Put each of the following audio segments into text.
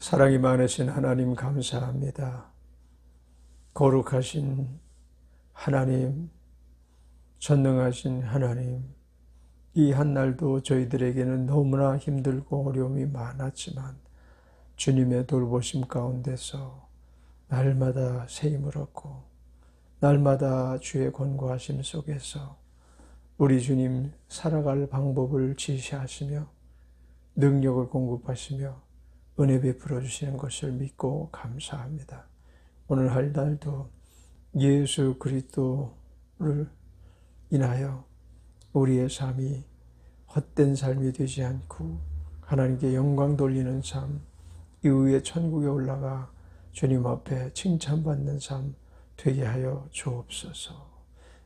사랑이 많으신 하나님 감사합니다. 거룩하신 하나님, 전능하신 하나님, 이 한날도 저희들에게는 너무나 힘들고 어려움이 많았지만 주님의 돌보심 가운데서 날마다 새 힘을 얻고 날마다 주의 권고하심 속에서 우리 주님 살아갈 방법을 지시하시며 능력을 공급하시며 은혜 베풀어 주시는 것을 믿고 감사합니다. 오늘 할 날도 예수 그리스도를 인하여 우리의 삶이 헛된 삶이 되지 않고 하나님께 영광 돌리는 삶, 이후에 천국에 올라가 주님 앞에 칭찬받는 삶 되게 하여 주옵소서.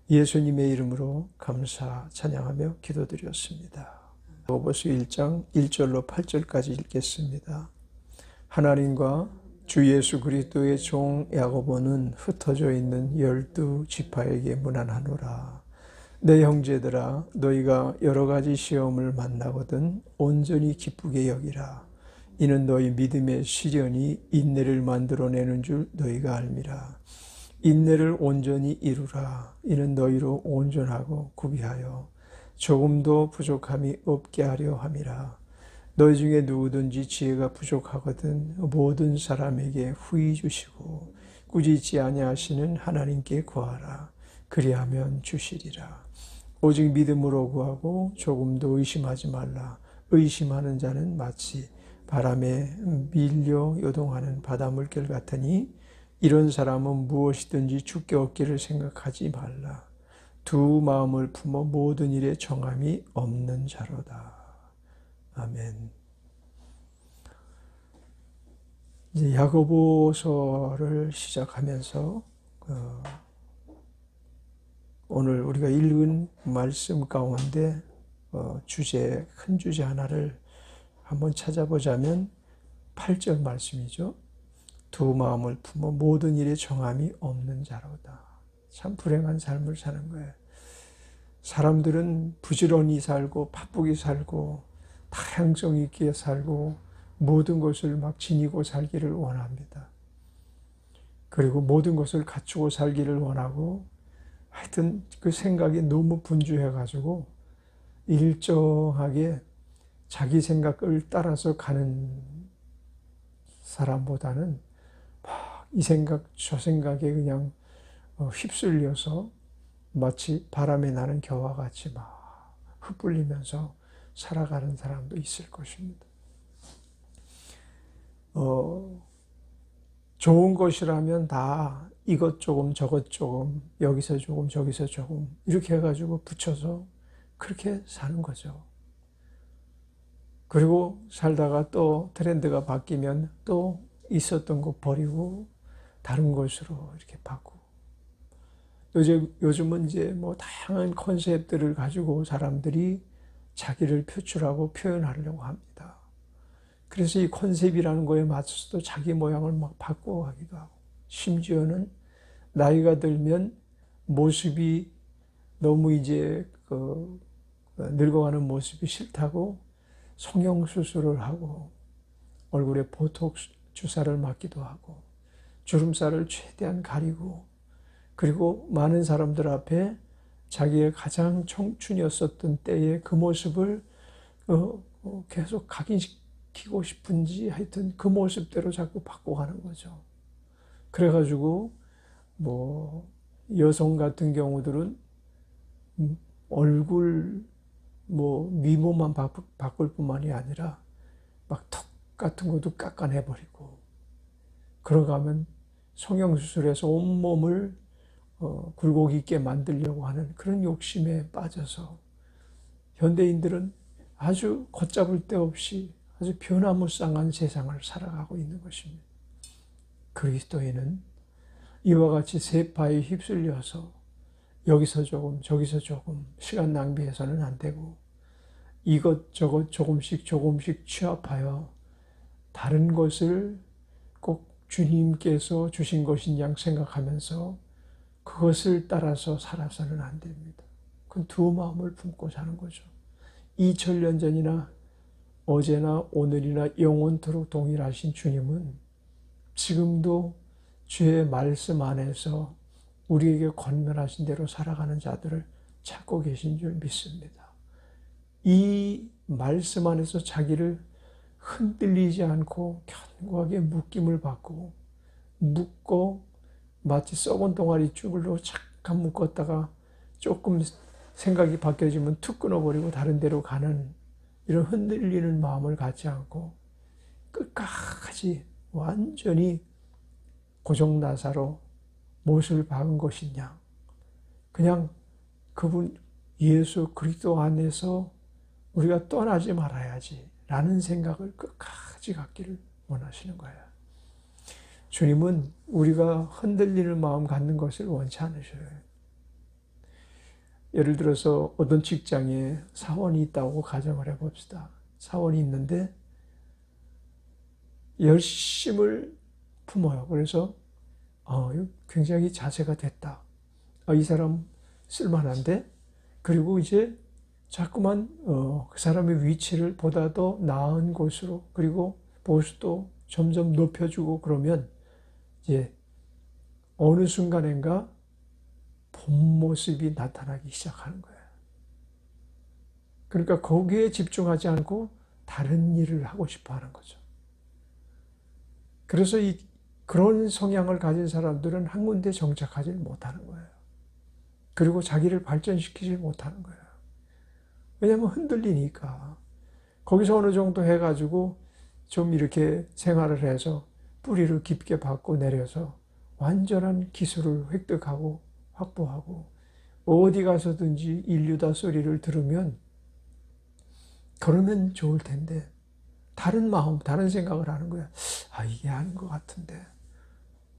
예수님의 이름으로 감사 찬양하며 기도드렸습니다. 야고보서 1장 1절로 8절까지 읽겠습니다. 하나님과 주 예수 그리스도의 종 야고보는 흩어져 있는 12지파에게 문안하노라. 내 형제들아, 너희가 여러 가지 시험을 만나거든 온전히 기쁘게 여기라. 이는 너희 믿음의 시련이 인내를 만들어내는 줄 너희가 알미라. 인내를 온전히 이루라. 이는 너희로 온전하고 구비하여 조금도 부족함이 없게 하려 함이라. 너희 중에 누구든지 지혜가 부족하거든 모든 사람에게 후히 주시고 꾸짖지 아니하시는 하나님께 구하라. 그리하면 주시리라. 오직 믿음으로 구하고 조금도 의심하지 말라. 의심하는 자는 마치 바람에 밀려 요동하는 바닷물결 같으니 이런 사람은 무엇이든지 주께 얻기를 생각하지 말라. 두 마음을 품어 모든 일에 정함이 없는 자로다. 아멘. 이제 야고보서를 시작하면서 오늘 우리가 읽은 말씀 가운데 큰 주제 하나를 한번 찾아보자면 8절 말씀이죠. 두 마음을 품어 모든 일에 정함이 없는 자로다. 참 불행한 삶을 사는 거예요. 사람들은 부지런히 살고 바쁘게 살고 다양성 있게 살고 모든 것을 막 지니고 살기를 원합니다. 그리고 모든 것을 갖추고 살기를 원하고 하여튼 그 생각이 너무 분주해가지고 일정하게 자기 생각을 따라서 가는 사람보다는 막 이 생각 저 생각에 그냥 휩쓸려서 마치 바람에 나는 겨와 같이 막 흩불리면서 살아가는 사람도 있을 것입니다. 좋은 것이라면 다 이것 조금 저것 조금 여기서 조금 저기서 조금 이렇게 해가지고 붙여서 그렇게 사는 거죠. 그리고 살다가 또 트렌드가 바뀌면 또 있었던 거 버리고 다른 것으로 이렇게 바꾸고 요즘은 이제 뭐 다양한 컨셉들을 가지고 사람들이 자기를 표출하고 표현하려고 합니다. 그래서 이 컨셉이라는 거에 맞춰서도 자기 모양을 막 바꿔가기도 하고 심지어는 나이가 들면 모습이 너무 이제 늙어가는 모습이 싫다고 성형수술을 하고 얼굴에 보톡스 주사를 맞기도 하고 주름살을 최대한 가리고 그리고 많은 사람들 앞에 자기의 가장 청춘이었었던 때의 그 모습을 계속 각인시키고 싶은지 하여튼 그 모습대로 자꾸 바꿔가는 거죠. 그래가지고 뭐 여성 같은 경우들은 얼굴 뭐 미모만 바꿀 뿐만이 아니라 막 턱 같은 것도 깎아내버리고 그러가면 성형수술해서 온몸을 굴곡 있게 만들려고 하는 그런 욕심에 빠져서 현대인들은 아주 걷잡을 데 없이 아주 변화무쌍한 세상을 살아가고 있는 것입니다. 그리스도인은 이와 같이 세파에 휩쓸려서 여기서 조금 저기서 조금 시간 낭비해서는 안 되고 이것저것 조금씩 취합하여 다른 것을 꼭 주님께서 주신 것인 양 생각하면서 그것을 따라서 살아서는 안 됩니다. 그건 두 마음을 품고 사는 거죠. 2000년 전이나 어제나 오늘이나 영원토록 동일하신 주님은 지금도 주의 말씀 안에서 우리에게 권면하신 대로 살아가는 자들을 찾고 계신 줄 믿습니다. 이 말씀 안에서 자기를 흔들리지 않고 견고하게 묶임을 받고 묶고 마치 썩은 동아리 쭈글로 잠깐 묶었다가 조금 생각이 바뀌어지면 툭 끊어버리고 다른 데로 가는 이런 흔들리는 마음을 갖지 않고 끝까지 완전히 고정나사로 못을 박은 것이냐. 그냥 그분 예수 그리스도 안에서 우리가 떠나지 말아야지 라는 생각을 끝까지 갖기를 원하시는 거예요. 주님은 우리가 흔들리는 마음 갖는 것을 원치 않으셔요. 예를 들어서 어떤 직장에 사원이 있다고 가정을 해봅시다. 사원이 있는데 열심을 품어요. 그래서 굉장히 자세가 됐다. 이 사람 쓸만한데? 그리고 이제 자꾸만 그 사람의 위치를 보다 더 나은 곳으로 그리고 보수도 점점 높여주고 그러면 이제 어느 순간인가 본 모습이 나타나기 시작하는 거예요. 그러니까 거기에 집중하지 않고 다른 일을 하고 싶어 하는 거죠. 그래서 그런 성향을 가진 사람들은 한 군데 정착하지 못하는 거예요. 그리고 자기를 발전시키지 못하는 거예요. 왜냐하면 흔들리니까. 거기서 어느 정도 해가지고 좀 이렇게 생활을 해서 뿌리를 깊게 받고 내려서 완전한 기술을 획득하고 확보하고 어디 가서든지 인류다 소리를 들으면 그러면 좋을 텐데 다른 마음, 다른 생각을 하는 거야. 이게 아닌 것 같은데.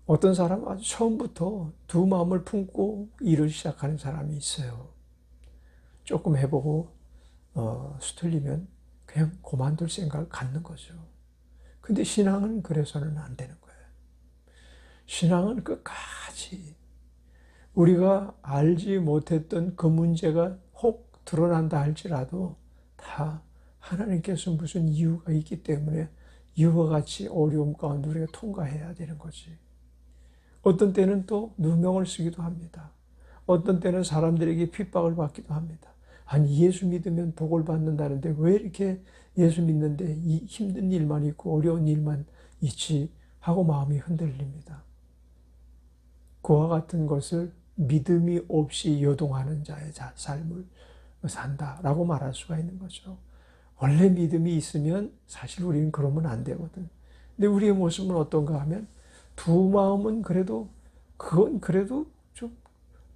어떤 사람은 아주 처음부터 두 마음을 품고 일을 시작하는 사람이 있어요. 조금 해보고 수틀리면 그냥 그만둘 생각을 갖는 거죠. 근데 신앙은 그래서는 안 되는 거예요. 신앙은 끝까지 우리가 알지 못했던 그 문제가 혹 드러난다 할지라도 다 하나님께서 무슨 이유가 있기 때문에 이와 같이 어려움 가운데 우리가 통과해야 되는 거지. 어떤 때는 또 누명을 쓰기도 합니다. 어떤 때는 사람들에게 핍박을 받기도 합니다. 아니 예수 믿으면 복을 받는다는데 왜 이렇게 예수 믿는데 이 힘든 일만 있고 어려운 일만 있지 하고 마음이 흔들립니다. 그와 같은 것을 믿음이 없이 요동하는 자의 삶을 산다라고 말할 수가 있는 거죠. 원래 믿음이 있으면 사실 우리는 그러면 안 되거든. 근데 우리의 모습은 어떤가 하면 두 마음은 그건 그래도 좀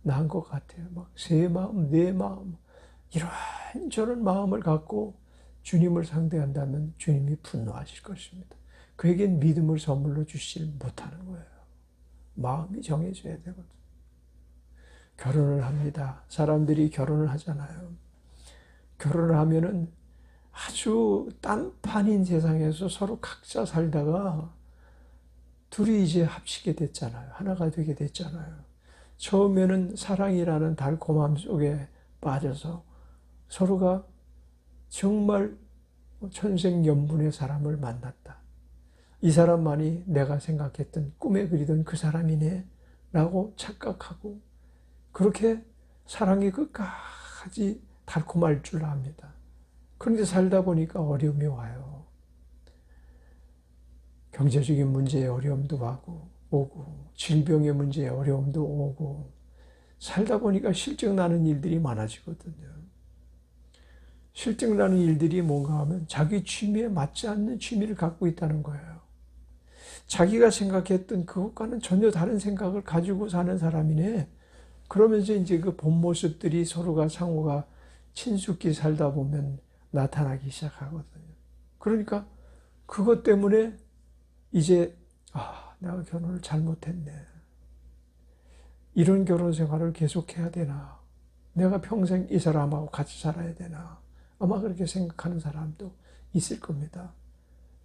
나은 것 같아요. 막 세 마음, 네 마음 이런저런 마음을 갖고 주님을 상대한다면 주님이 분노하실 것입니다. 그에겐 믿음을 선물로 주시지 못하는 거예요. 마음이 정해져야 되거든. 결혼을 합니다. 사람들이 결혼을 하잖아요. 결혼을 하면은 아주 딴판인 세상에서 서로 각자 살다가 둘이 이제 합치게 됐잖아요. 하나가 되게 됐잖아요. 처음에는 사랑이라는 달콤함 속에 빠져서 서로가 정말 천생연분의 사람을 만났다. 이 사람만이 내가 생각했던 꿈에 그리던 그 사람이네 라고 착각하고 그렇게 사랑이 끝까지 달콤할 줄 압니다. 그런데 살다 보니까 어려움이 와요. 경제적인 문제에 어려움도 오고 질병의 문제에 어려움도 오고 살다 보니까 실증나는 일들이 많아지거든요. 실증나는 일들이 뭔가 하면 자기 취미에 맞지 않는 취미를 갖고 있다는 거예요. 자기가 생각했던 그것과는 전혀 다른 생각을 가지고 사는 사람이네. 그러면서 이제 그 본 모습들이 서로가 상호가 친숙히 살다 보면 나타나기 시작하거든요. 그러니까 그것 때문에 이제 내가 결혼을 잘못했네. 이런 결혼 생활을 계속해야 되나? 내가 평생 이 사람하고 같이 살아야 되나? 아마 그렇게 생각하는 사람도 있을 겁니다.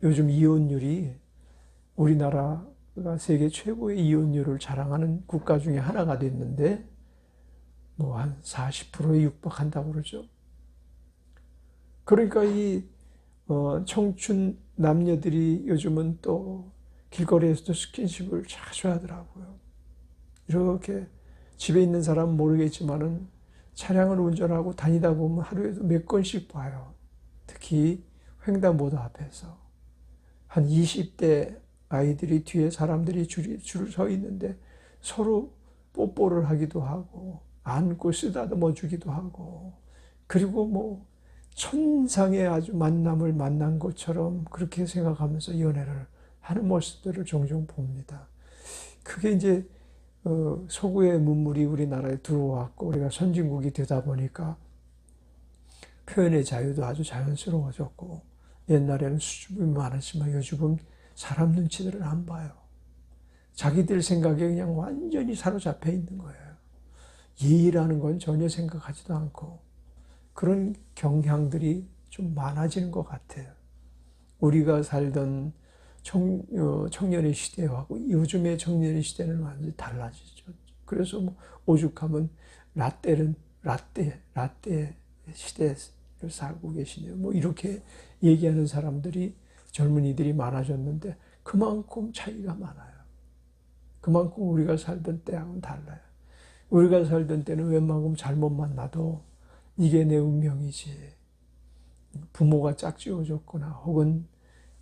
요즘 이혼율이 우리나라가 세계 최고의 이혼율을 자랑하는 국가 중에 하나가 됐는데 뭐 한 40%에 육박한다고 그러죠. 그러니까 이 청춘 남녀들이 요즘은 또 길거리에서도 스킨십을 자주 하더라고요. 이렇게 집에 있는 사람은 모르겠지만은 차량을 운전하고 다니다 보면 하루에도 몇 건씩 봐요. 특히 횡단보도 앞에서 한 20대 아이들이 뒤에 사람들이 줄을 서 있는데 서로 뽀뽀를 하기도 하고 안고 쓰다듬어 주기도 하고, 그리고 뭐 천상의 아주 만남을 만난 것처럼 그렇게 생각하면서 연애를 하는 모습들을 종종 봅니다. 그게 이제 서구의 문물이 우리나라에 들어왔고 우리가 선진국이 되다 보니까 표현의 자유도 아주 자연스러워졌고, 옛날에는 수줍음이 많았지만 요즘은 사람 눈치들을 안 봐요. 자기들 생각에 그냥 완전히 사로잡혀 있는 거예요. 예의라는 건 전혀 생각하지도 않고, 그런 경향들이 좀 많아지는 것 같아요. 우리가 살던 청년의 시대하고 요즘의 청년의 시대는 완전히 달라지죠. 그래서 뭐 오죽하면 라떼 시대를 살고 계시네요. 뭐 이렇게 얘기하는 사람들이, 젊은이들이 많아졌는데 그만큼 차이가 많아요. 그만큼 우리가 살던 때하고는 달라요. 우리가 살던 때는 웬만큼 잘못 만나도 이게 내 운명이지, 부모가 짝지어줬거나 혹은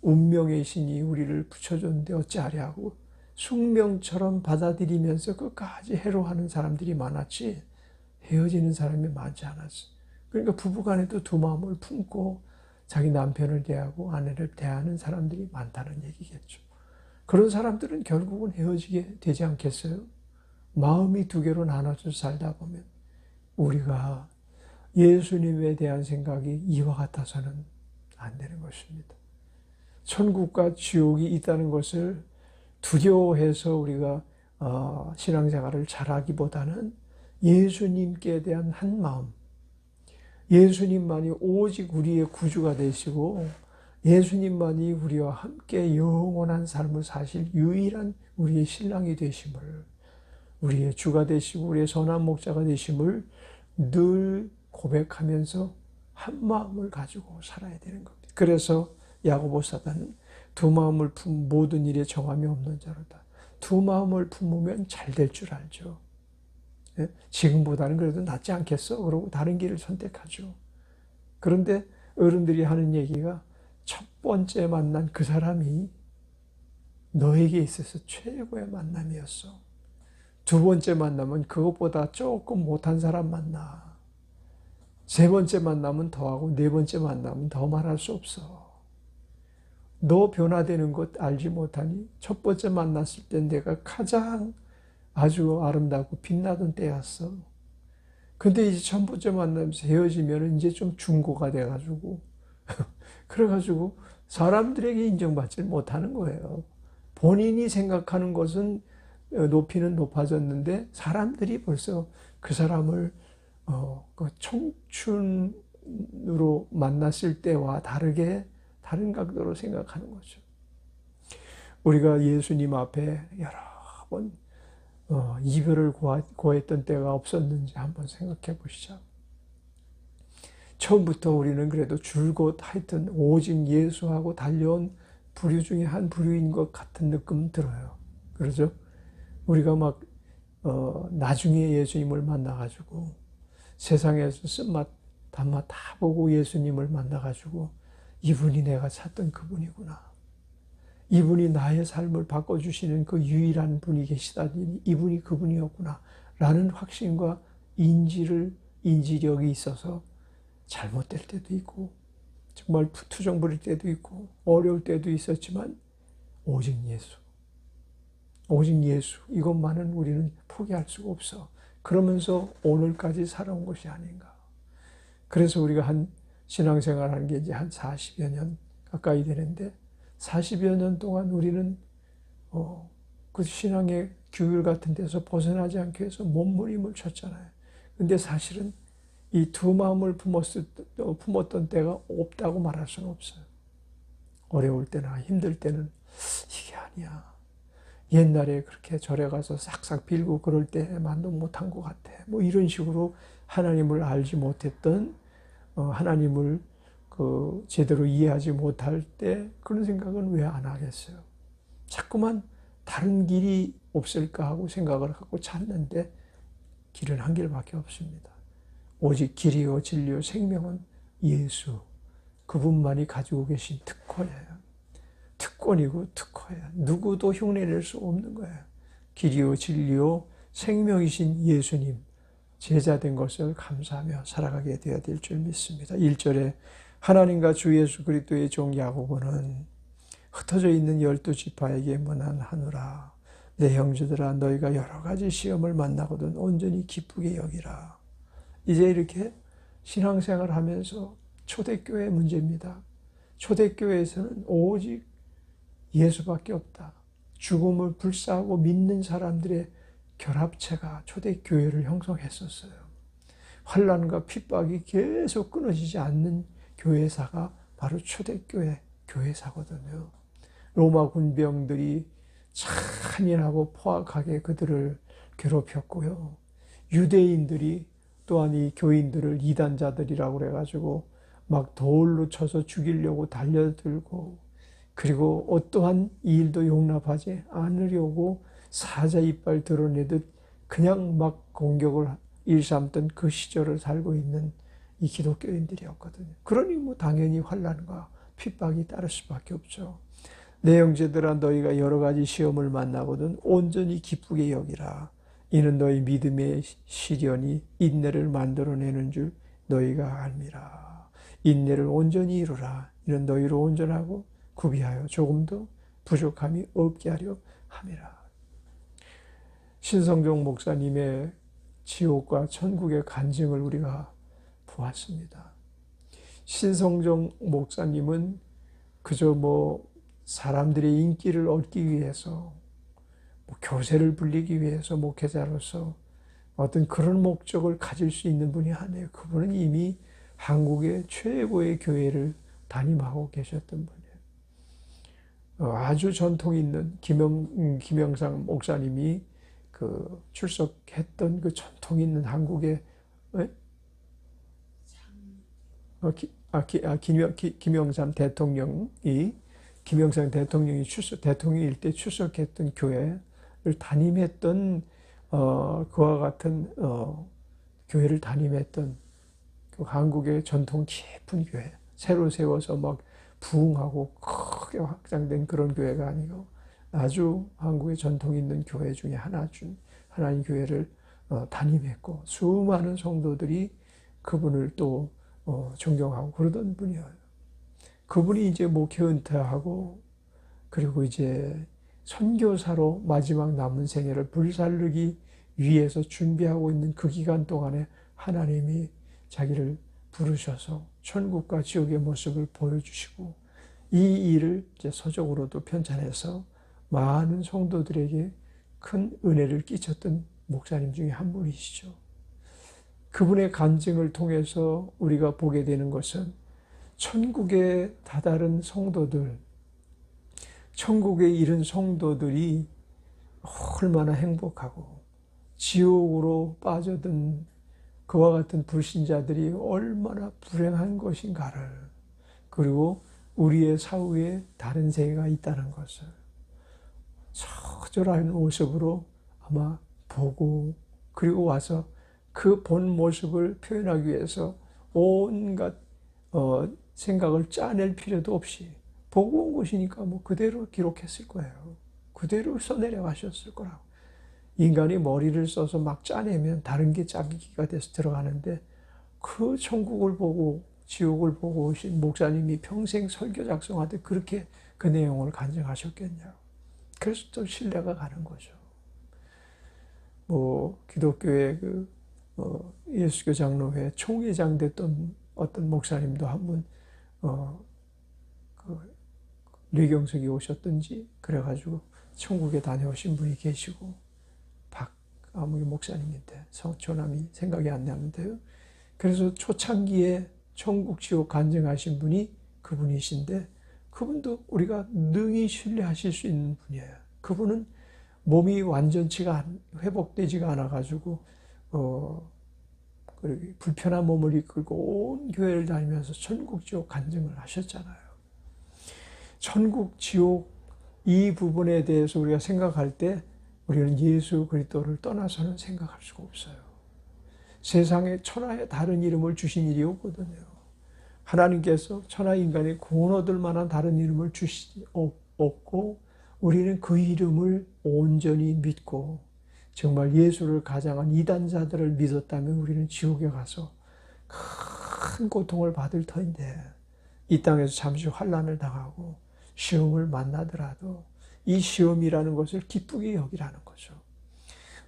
운명의 신이 우리를 붙여줬는데 어찌하랴고 숙명처럼 받아들이면서 끝까지 해로하는 사람들이 많았지, 헤어지는 사람이 많지 않았어. 그러니까 부부간에도 두 마음을 품고 자기 남편을 대하고 아내를 대하는 사람들이 많다는 얘기겠죠. 그런 사람들은 결국은 헤어지게 되지 않겠어요? 마음이 두 개로 나눠져 살다 보면 우리가 예수님에 대한 생각이 이와 같아서는 안 되는 것입니다. 천국과 지옥이 있다는 것을 두려워해서 우리가 신앙생활을 잘하기보다는 예수님께 대한 한 마음, 예수님만이 오직 우리의 구주가 되시고 예수님만이 우리와 함께 영원한 삶을 사실 유일한 우리의 신랑이 되심을, 우리의 주가 되시고 우리의 선한 목자가 되심을 늘 고백하면서 한 마음을 가지고 살아야 되는 겁니다. 그래서 야고보 사도는 두 마음을 품 모든 일에 정함이 없는 자로다. 두 마음을 품으면 잘 될 줄 알죠. 지금보다는 그래도 낫지 않겠어? 그러고 다른 길을 선택하죠. 그런데 어른들이 하는 얘기가 첫 번째 만난 그 사람이 너에게 있어서 최고의 만남이었어. 두 번째 만남은 그것보다 조금 못한 사람 만나. 세 번째 만남은 더하고 네 번째 만남은 더 말할 수 없어. 너 변화되는 것 알지 못하니? 첫 번째 만났을 때 내가 가장 아주 아름답고 빛나던 때였어. 근데 이제 첫 번째 만나면서 헤어지면 이제 좀 중고가 돼가지고 그래가지고 사람들에게 인정받지 못하는 거예요. 본인이 생각하는 것은 높이는 높아졌는데 사람들이 벌써 그 사람을 그 청춘으로 만났을 때와 다르게 다른 각도로 생각하는 거죠. 우리가 예수님 앞에 여러 번 이별을 고했던 때가 없었는지 한번 생각해 보시죠. 처음부터 우리는 그래도 줄곧 하여튼 오직 예수하고 달려온 부류 중에 한 부류인 것 같은 느낌 들어요. 그러죠? 우리가 막 나중에 예수님을 만나가지고 세상에서 쓴맛 단맛 다 보고 예수님을 만나가지고 이분이 내가 찾던 그분이구나, 이분이 나의 삶을 바꿔주시는 그 유일한 분이 계시다니 이분이 그분이었구나 라는 확신과 인지력이 있어서 잘못될 때도 있고 정말 투정 부릴 때도 있고 어려울 때도 있었지만 오직 예수 이것만은 우리는 포기할 수가 없어. 그러면서 오늘까지 살아온 것이 아닌가. 그래서 우리가 한 신앙생활하는 게 이제 한 40여 년 가까이 되는데 40여 년 동안 우리는 그 신앙의 규율 같은 데서 벗어나지 않기 위해서 몸부림을 쳤잖아요. 근데 사실은 이 두 마음을 품었던 때가 없다고 말할 수는 없어요. 어려울 때나 힘들 때는 이게 아니야. 옛날에 그렇게 절에 가서 싹싹 빌고 그럴 때만도 못한 것 같아. 뭐 이런 식으로 하나님을 알지 못했던 하나님을 제대로 이해하지 못할 때 그런 생각은 왜 안 하겠어요? 자꾸만 다른 길이 없을까 하고 생각을 하고 찾는데 길은 한 길밖에 없습니다. 오직 길이요 진리요 생명은 예수, 그분만이 가지고 계신 특권이에요. 특권이고 특허예요. 누구도 흉내낼 수 없는 거예요. 길이요 진리요 생명이신 예수님 제자된 것을 감사하며 살아가게 되어야 될 줄 믿습니다. 1절에 하나님과 주 예수 그리스도의 종 야고보는 흩어져 있는 12지파에게 문안하노라. 내 형제들아 너희가 여러 가지 시험을 만나거든 온전히 기쁘게 여기라. 이제 이렇게 신앙생활 하면서 초대교회 문제입니다. 초대교회에서는 오직 예수밖에 없다. 죽음을 불사하고 믿는 사람들의 결합체가 초대교회를 형성했었어요. 환난과 핍박이 계속 끊어지지 않는 교회사가 바로 초대교회 교회사거든요. 로마 군병들이 잔인하고 포악하게 그들을 괴롭혔고요. 유대인들이 또한 이 교인들을 이단자들이라고 그래가지고 막 돌로 쳐서 죽이려고 달려들고, 그리고 어떠한 이 일도 용납하지 않으려고 사자 이빨 드러내듯 그냥 막 공격을 일삼던 그 시절을 살고 있는 이 기독교인들이었거든요. 그러니 뭐 당연히 환난과 핍박이 따를 수밖에 없죠. 내 형제들아 너희가 여러 가지 시험을 만나거든 온전히 기쁘게 여기라. 이는 너희 믿음의 시련이 인내를 만들어내는 줄 너희가 알미라. 인내를 온전히 이루라. 이는 너희로 온전하고 구비하여 조금도 부족함이 없게 하려 함이라. 신성종 목사님의 지옥과 천국의 간증을 우리가 보았습니다. 신성종 목사님은 그저 사람들의 인기를 얻기 위해서, 교세를 불리기 위해서 목회자로서 어떤 그런 목적을 가질 수 있는 분이 아니에요. 그분은 이미 한국의 최고의 교회를 담임하고 계셨던 분이에요. 아주 전통 있는 김영상 목사님이 출석했던 그 전통 있는 한국의 김영삼 대통령이 대통령일 때 출석했던 교회를 담임했던 그와 같은 교회를 담임했던 그 한국의 전통 깊은 교회, 새로 세워서 막 부흥하고 크게 확장된 그런 교회가 아니고 아주 한국의 전통 있는 교회 중에 하나인 교회를 담임했고, 수많은 성도들이 그분을 또 존경하고 그러던 분이에요. 그분이 이제 목회 은퇴하고, 그리고 이제 선교사로 마지막 남은 생애를 불살르기 위해서 준비하고 있는 그 기간 동안에 하나님이 자기를 부르셔서 천국과 지옥의 모습을 보여주시고, 이 일을 이제 서적으로도 편찬해서 많은 성도들에게 큰 은혜를 끼쳤던 목사님 중에 한 분이시죠. 그분의 간증을 통해서 우리가 보게 되는 것은 천국에 다다른 성도들, 천국에 이른 성도들이 얼마나 행복하고 지옥으로 빠져든 그와 같은 불신자들이 얼마나 불행한 것인가를, 그리고 우리의 사후에 다른 세계가 있다는 것을 처절한 모습으로 아마 보고, 그리고 와서 그 본 모습을 표현하기 위해서 온갖 생각을 짜낼 필요도 없이 보고 온 것이니까 그대로 기록했을 거예요. 그대로 써내려가셨을 거라고. 인간이 머리를 써서 막 짜내면 다른 게 짜기가 돼서 들어가는데, 그 천국을 보고 지옥을 보고 오신 목사님이 평생 설교 작성하되 그렇게 그 내용을 간증하셨겠냐고. 그래서 또 신뢰가 가는 거죠. 기독교의 예수교 장로회 총회장 됐던 어떤 목사님도 한번 뇌경색이 오셨든지 그래가지고 천국에 다녀오신 분이 계시고, 아무리 목사님인데 조남이 생각이 안 나는데요. 그래서 초창기에 천국 지옥 간증하신 분이 그분이신데, 그분도 우리가 능히 신뢰하실 수 있는 분이에요. 그분은 몸이 회복되지가 않아가지고 그리고 불편한 몸을 이끌고 온 교회를 다니면서 천국 지옥 간증을 하셨잖아요. 천국 지옥 이 부분에 대해서 우리가 생각할 때 우리는 예수 그리스도를 떠나서는 생각할 수가 없어요. 세상에 천하에 다른 이름을 주신 일이 없거든요. 하나님께서 천하 인간이 구원 얻을 만한 다른 이름을 없고 우리는 그 이름을 온전히 믿고 정말 예수를 가장한 이단자들을 믿었다면 우리는 지옥에 가서 큰 고통을 받을 터인데 이 땅에서 잠시 환난을 당하고 시험을 만나더라도 이 시험이라는 것을 기쁘게 여기라는 거죠.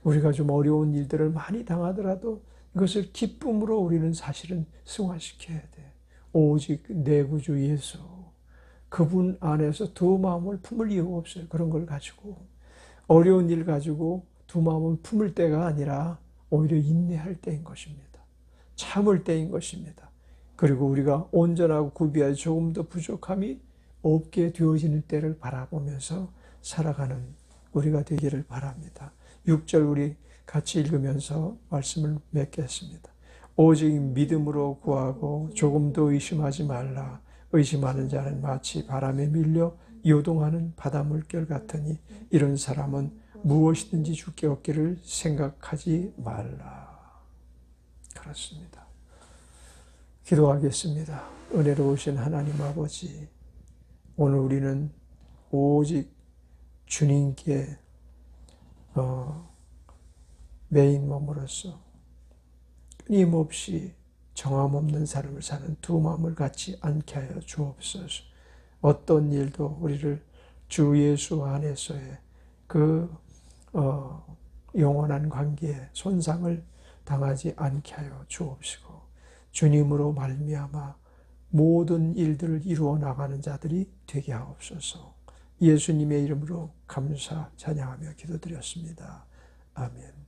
우리가 좀 어려운 일들을 많이 당하더라도 이것을 기쁨으로 우리는 사실은 승화시켜야 돼. 오직 내 구주 예수, 그분 안에서 두 마음을 품을 이유가 없어요. 그런 걸 가지고 어려운 일 가지고 두 마음을 품을 때가 아니라 오히려 인내할 때인 것입니다. 참을 때인 것입니다. 그리고 우리가 온전하고 구비하여 조금 더 부족함이 없게 되어지는 때를 바라보면서 살아가는 우리가 되기를 바랍니다. 6절 우리 같이 읽으면서 말씀을 맺겠습니다. 오직 믿음으로 구하고 조금도 의심하지 말라. 의심하는 자는 마치 바람에 밀려 요동하는 바닷물결 같으니 이런 사람은 무엇이든지 주께 얻기를 생각하지 말라. 그렇습니다. 기도하겠습니다. 은혜로우신 하나님 아버지, 오늘 우리는 오직 주님께 메인 몸으로서 끊임없이 정함 없는 삶을 사는 두 마음을 갖지 않게 하여 주옵소서. 어떤 일도 우리를 주 예수 안에서의 그 영원한 관계에 손상을 당하지 않게 하여 주옵시고 주님으로 말미암아 모든 일들을 이루어 나가는 자들이 되게 하옵소서. 예수님의 이름으로 감사 찬양하며 기도드렸습니다. 아멘.